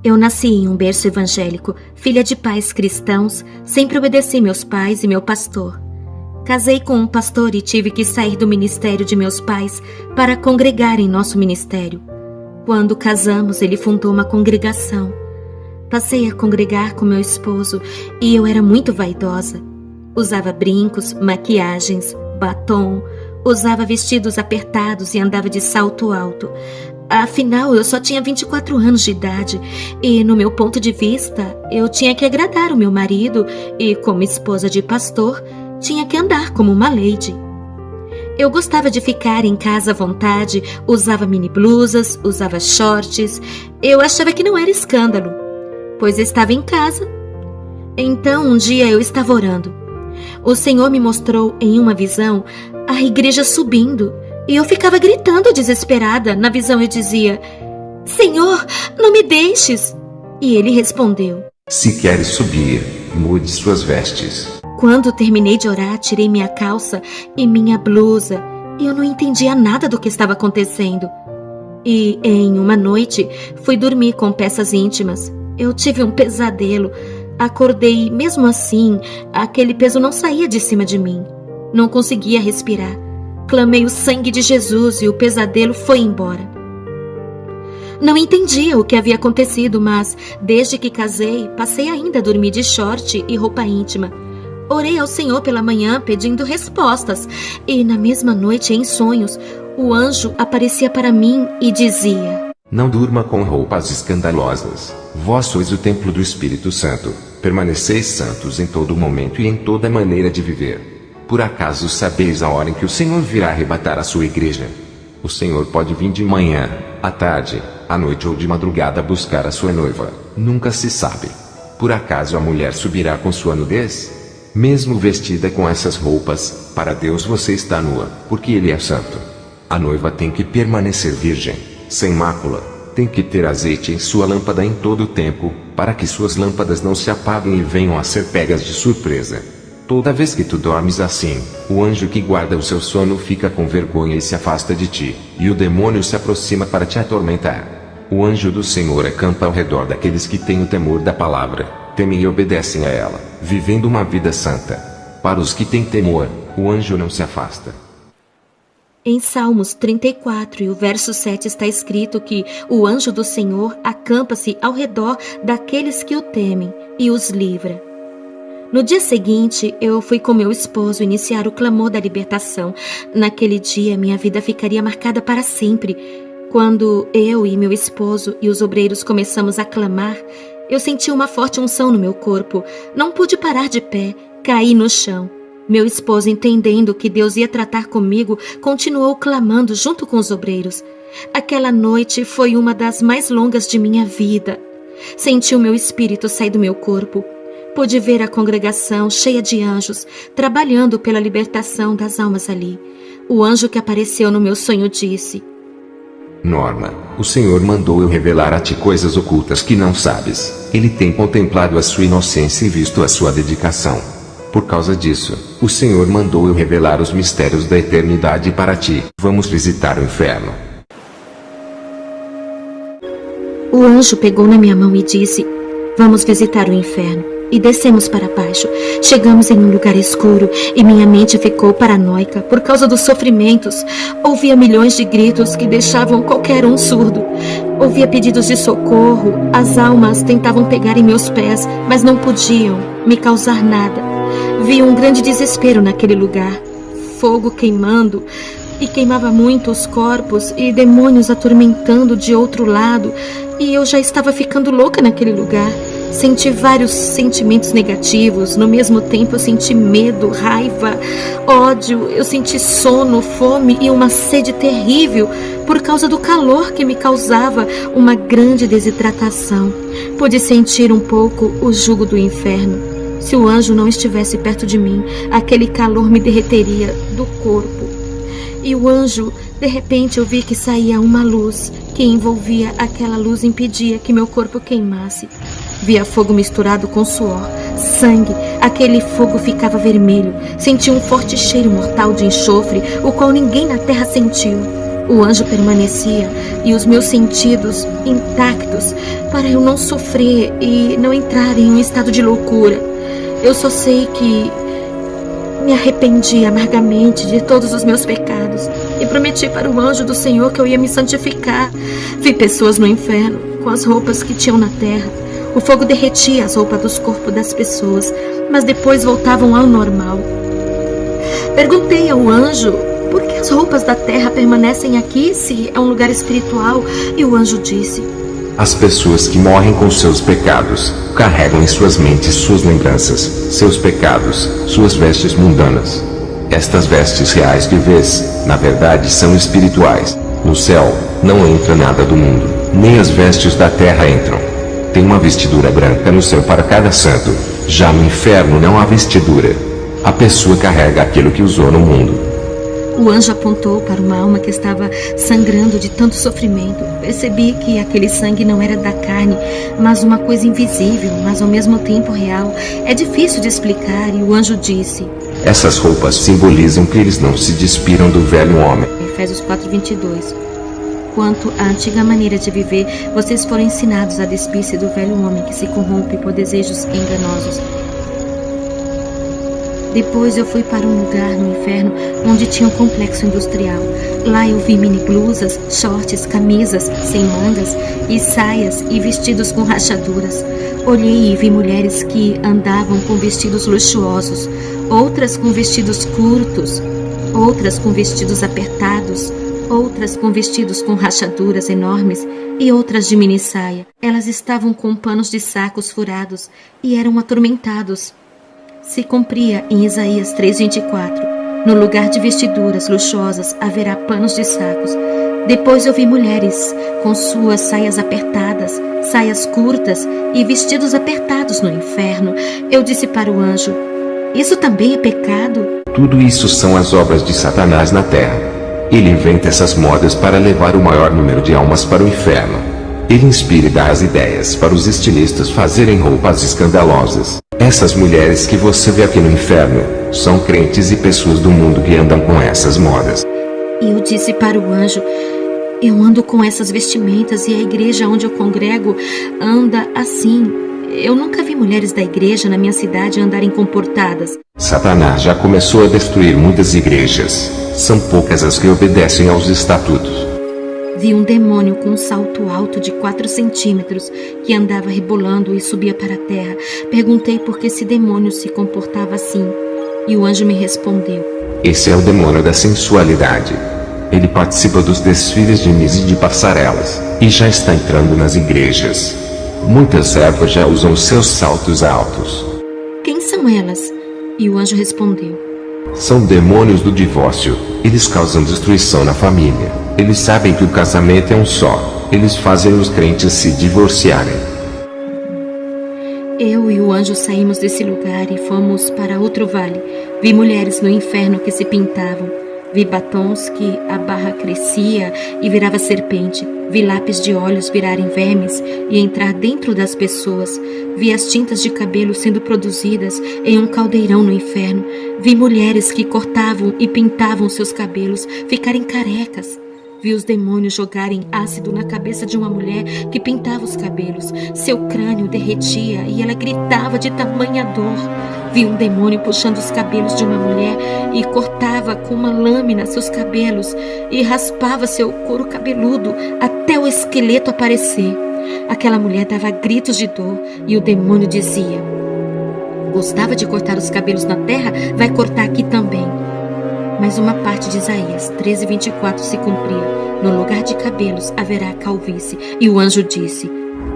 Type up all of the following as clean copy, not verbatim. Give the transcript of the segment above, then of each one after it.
Eu nasci em um berço evangélico, filha de pais cristãos, sempre obedeci meus pais e meu pastor. Casei com um pastor e tive que sair do ministério de meus pais para congregar em nosso ministério. Quando casamos, ele fundou uma congregação. Passei a congregar com meu esposo e eu era muito vaidosa. Usava brincos, maquiagens, batom, usava vestidos apertados e andava de salto alto. Afinal, eu só tinha 24 anos de idade e, no meu ponto de vista, eu tinha que agradar o meu marido e, como esposa de pastor, tinha que andar como uma lady. Eu gostava de ficar em casa à vontade, usava mini blusas, usava shorts. Eu achava que não era escândalo, pois estava em casa. Então, um dia eu estava orando. O Senhor me mostrou em uma visão a igreja subindo e eu ficava gritando desesperada. Na visão eu dizia: Senhor, não me deixes. E ele respondeu: Se queres subir, mude suas vestes. Quando terminei de orar, tirei minha calça e minha blusa e eu não entendia nada do que estava acontecendo. E em uma noite fui dormir com peças íntimas. Eu tive um pesadelo. Acordei e mesmo assim, aquele peso não saía de cima de mim. Não conseguia respirar. Clamei o sangue de Jesus e o pesadelo foi embora. Não entendia o que havia acontecido, mas desde que casei, passei ainda a dormir de short e roupa íntima. Orei ao Senhor pela manhã pedindo respostas e na mesma noite, em sonhos, o anjo aparecia para mim e dizia: Não durma com roupas escandalosas. Vós sois o templo do Espírito Santo. Permaneceis santos em todo momento e em toda maneira de viver. Por acaso sabeis a hora em que o Senhor virá arrebatar a sua igreja? O Senhor pode vir de manhã, à tarde, à noite ou de madrugada buscar a sua noiva. Nunca se sabe. Por acaso a mulher subirá com sua nudez? Mesmo vestida com essas roupas, para Deus você está nua, porque Ele é santo. A noiva tem que permanecer virgem, sem mácula, tem que ter azeite em sua lâmpada em todo o tempo, para que suas lâmpadas não se apaguem e venham a ser pegas de surpresa. Toda vez que tu dormes assim, o anjo que guarda o seu sono fica com vergonha e se afasta de ti, e o demônio se aproxima para te atormentar. O anjo do Senhor acampa ao redor daqueles que têm o temor da palavra, temem e obedecem a ela, vivendo uma vida santa. Para os que têm temor, o anjo não se afasta. Em Salmos 34 e o verso 7 está escrito que o anjo do Senhor acampa-se ao redor daqueles que o temem e os livra. No dia seguinte, eu fui com meu esposo iniciar o clamor da libertação. Naquele dia, minha vida ficaria marcada para sempre. Quando eu e meu esposo e os obreiros começamos a clamar, eu senti uma forte unção no meu corpo. Não pude parar de pé, caí no chão. Meu esposo, entendendo que Deus ia tratar comigo, continuou clamando junto com os obreiros. Aquela noite foi uma das mais longas de minha vida. Senti o meu espírito sair do meu corpo. Pude ver a congregação cheia de anjos, trabalhando pela libertação das almas ali. O anjo que apareceu no meu sonho disse: Norma, o Senhor mandou eu revelar a ti coisas ocultas que não sabes. Ele tem contemplado a sua inocência e visto a sua dedicação. Por causa disso, o Senhor mandou eu revelar os mistérios da eternidade para ti. Vamos visitar o inferno. O anjo pegou na minha mão e disse: Vamos visitar o inferno. E descemos para baixo. Chegamos em um lugar escuro e minha mente ficou paranoica por causa dos sofrimentos. Ouvia milhões de gritos que deixavam qualquer um surdo. Ouvia pedidos de socorro. As almas tentavam pegar em meus pés, mas não podiam me causar nada. Vi um grande desespero naquele lugar. Fogo queimando e queimava muito os corpos e demônios atormentando de outro lado. E eu já estava ficando louca naquele lugar. Senti vários sentimentos negativos. No mesmo tempo eu senti medo, raiva, ódio. Eu senti sono, fome e uma sede terrível por causa do calor que me causava uma grande desidratação. Pude sentir um pouco o jugo do inferno. Se o anjo não estivesse perto de mim, aquele calor me derreteria do corpo. E o anjo, de repente, eu vi que saía uma luz que envolvia aquela luz e impedia que meu corpo queimasse. Via fogo misturado com suor, sangue. Aquele fogo ficava vermelho. Senti um forte cheiro mortal de enxofre, o qual ninguém na terra sentiu. O anjo permanecia e os meus sentidos intactos para eu não sofrer e não entrar em um estado de loucura. Eu só sei que me arrependi amargamente de todos os meus pecados e prometi para o anjo do Senhor que eu ia me santificar. Vi pessoas no inferno com as roupas que tinham na terra. O fogo derretia as roupas dos corpos das pessoas, mas depois voltavam ao normal. Perguntei ao anjo por que as roupas da terra permanecem aqui se é um lugar espiritual, e o anjo disse: as pessoas que morrem com seus pecados carregam em suas mentes suas lembranças, seus pecados, suas vestes mundanas. Estas vestes reais que vês, na verdade são espirituais. No céu, não entra nada do mundo, nem as vestes da terra entram. Tem uma vestidura branca no céu para cada santo, já no inferno não há vestidura. A pessoa carrega aquilo que usou no mundo. O anjo apontou para uma alma que estava sangrando de tanto sofrimento. Percebi que aquele sangue não era da carne, mas uma coisa invisível, mas ao mesmo tempo real. É difícil de explicar, e o anjo disse: essas roupas simbolizam que eles não se despiram do velho homem. Efésios 4:22. Quanto à antiga maneira de viver, vocês foram ensinados a despir-se do velho homem que se corrompe por desejos enganosos. Depois eu fui para um lugar no inferno onde tinha um complexo industrial. Lá eu vi mini blusas, shorts, camisas sem mangas e saias e vestidos com rachaduras. Olhei e vi mulheres que andavam com vestidos luxuosos, outras com vestidos curtos, outras com vestidos apertados, outras com vestidos com rachaduras enormes e outras de mini saia. Elas estavam com panos de sacos furados e eram atormentados. Se cumpria em Isaías 3:24, no lugar de vestiduras luxuosas haverá panos de sacos. Depois eu vi mulheres com suas saias apertadas, saias curtas e vestidos apertados no inferno. Eu disse para o anjo: isso também é pecado? Tudo isso são as obras de Satanás na terra. Ele inventa essas modas para levar o maior número de almas para o inferno. Ele inspira e dá as ideias para os estilistas fazerem roupas escandalosas. Essas mulheres que você vê aqui no inferno são crentes e pessoas do mundo que andam com essas modas. E eu disse para o anjo: eu ando com essas vestimentas e a igreja onde eu congrego anda assim. Eu nunca vi mulheres da igreja na minha cidade andarem comportadas. Satanás já começou a destruir muitas igrejas. São poucas as que obedecem aos estatutos. Vi um demônio com um salto alto de 4 centímetros que andava rebolando e subia para a terra. Perguntei por que esse demônio se comportava assim. E o anjo me respondeu: esse é o demônio da sensualidade. Ele participa dos desfiles de Miss e de passarelas, e já está entrando nas igrejas. Muitas servas já usam seus saltos altos. Quem são elas? E o anjo respondeu: são demônios do divórcio. Eles causam destruição na família. Eles sabem que o casamento é um só. Eles fazem os crentes se divorciarem. Eu e o anjo saímos desse lugar e fomos para outro vale. Vi mulheres no inferno que se pintavam. Vi batons que a barra crescia e virava serpente. Vi lápis de olhos virarem vermes e entrar dentro das pessoas. Vi as tintas de cabelo sendo produzidas em um caldeirão no inferno. Vi mulheres que cortavam e pintavam seus cabelos ficarem carecas. Vi os demônios jogarem ácido na cabeça de uma mulher que pintava os cabelos. Seu crânio derretia e ela gritava de tamanha dor. Vi um demônio puxando os cabelos de uma mulher e cortava com uma lâmina seus cabelos e raspava seu couro cabeludo até o esqueleto aparecer. Aquela mulher dava gritos de dor e o demônio dizia: gostava de cortar os cabelos na terra, vai cortar aqui também. Mas uma parte de Isaías 13:24 se cumpria. No lugar de cabelos haverá calvície. E o anjo disse: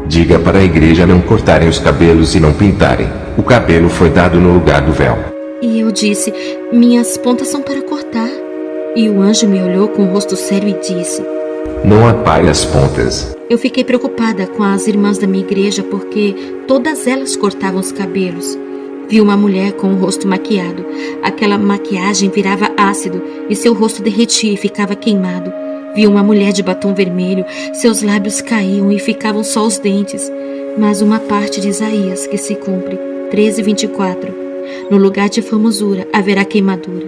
diga para a igreja não cortarem os cabelos e não pintarem. O cabelo foi dado no lugar do véu. E eu disse: minhas pontas são para cortar. E o anjo me olhou com o rosto sério e disse: não apare as pontas. Eu fiquei preocupada com as irmãs da minha igreja porque todas elas cortavam os cabelos. Vi uma mulher com o rosto maquiado. Aquela maquiagem virava ácido e seu rosto derretia e ficava queimado. Vi uma mulher de batom vermelho. Seus lábios caíam e ficavam só os dentes. Mas uma parte de Isaías que se cumpre, 13:24. No lugar de formosura haverá queimadura.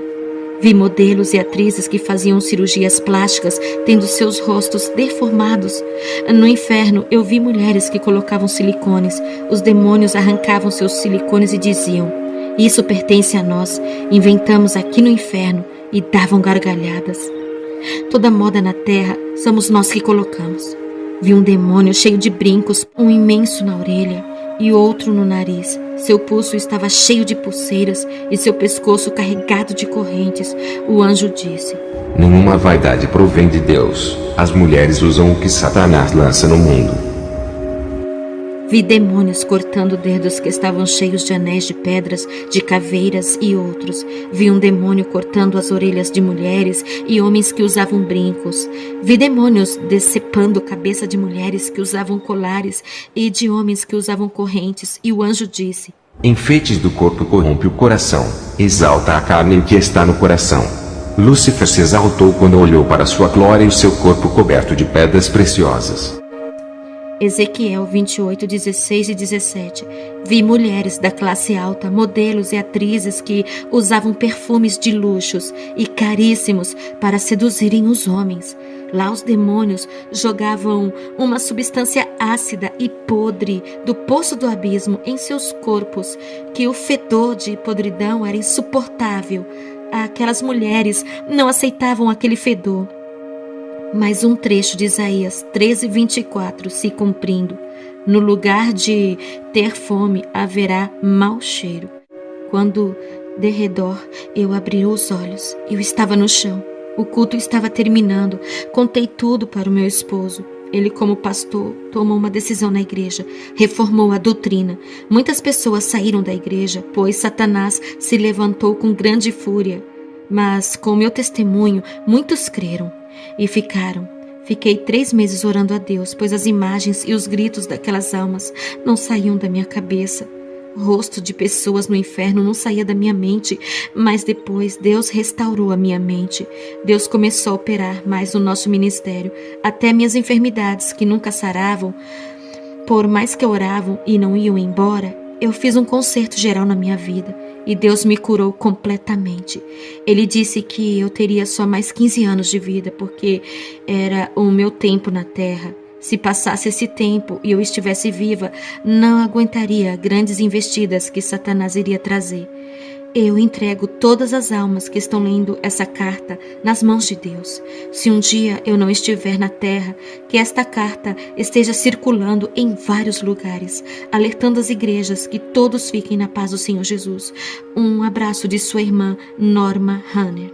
Vi modelos e atrizes que faziam cirurgias plásticas, tendo seus rostos deformados. No inferno, eu vi mulheres que colocavam silicones. Os demônios arrancavam seus silicones e diziam: "Isso pertence a nós, inventamos aqui no inferno", e davam gargalhadas. Toda moda na terra somos nós que colocamos. Vi um demônio cheio de brincos, um imenso na orelha e outro no nariz. Seu pulso estava cheio de pulseiras e seu pescoço carregado de correntes. O anjo disse: Nenhuma vaidade provém de Deus. As mulheres usam o que Satanás lança no mundo. Vi demônios cortando dedos que estavam cheios de anéis de pedras, de caveiras e outros. Vi um demônio cortando as orelhas de mulheres e homens que usavam brincos. Vi demônios decepando a cabeça de mulheres que usavam colares e de homens que usavam correntes. E o anjo disse: Enfeites do corpo corrompe o coração, exalta a carne e o que está no coração. Lúcifer se exaltou quando olhou para sua glória e o seu corpo coberto de pedras preciosas. Ezequiel 28, 16 e 17. Vi mulheres da classe alta, modelos e atrizes que usavam perfumes de luxos e caríssimos para seduzirem os homens. Lá os demônios jogavam uma substância ácida e podre do poço do abismo em seus corpos, que o fedor de podridão era insuportável. Aquelas mulheres não aceitavam aquele fedor. Mas um trecho de Isaías 13:24 se cumprindo: no lugar de ter fome haverá mau cheiro. Quando de redor eu abri os olhos, eu estava no chão. O culto estava terminando. Contei tudo para o meu esposo. Ele, como pastor, tomou uma decisão na igreja, reformou a doutrina. Muitas pessoas saíram da igreja, pois Satanás se levantou com grande fúria. Mas com meu testemunho, muitos creram e ficaram. Fiquei 3 meses orando a Deus, pois as imagens e os gritos daquelas almas não saíam da minha cabeça. O rosto de pessoas no inferno não saía da minha mente, mas depois Deus restaurou a minha mente. Deus começou a operar mais no nosso ministério, até minhas enfermidades que nunca saravam. Por mais que oravam e não iam embora, eu fiz um concerto geral na minha vida e Deus me curou completamente. Ele disse que eu teria só mais 15 anos de vida, porque era o meu tempo na terra. Se passasse esse tempo e eu estivesse viva, não aguentaria grandes investidas que Satanás iria trazer. Eu entrego todas as almas que estão lendo essa carta nas mãos de Deus. Se um dia eu não estiver na terra, que esta carta esteja circulando em vários lugares, alertando as igrejas que todos fiquem na paz do Senhor Jesus. Um abraço de sua irmã Norma Hanner.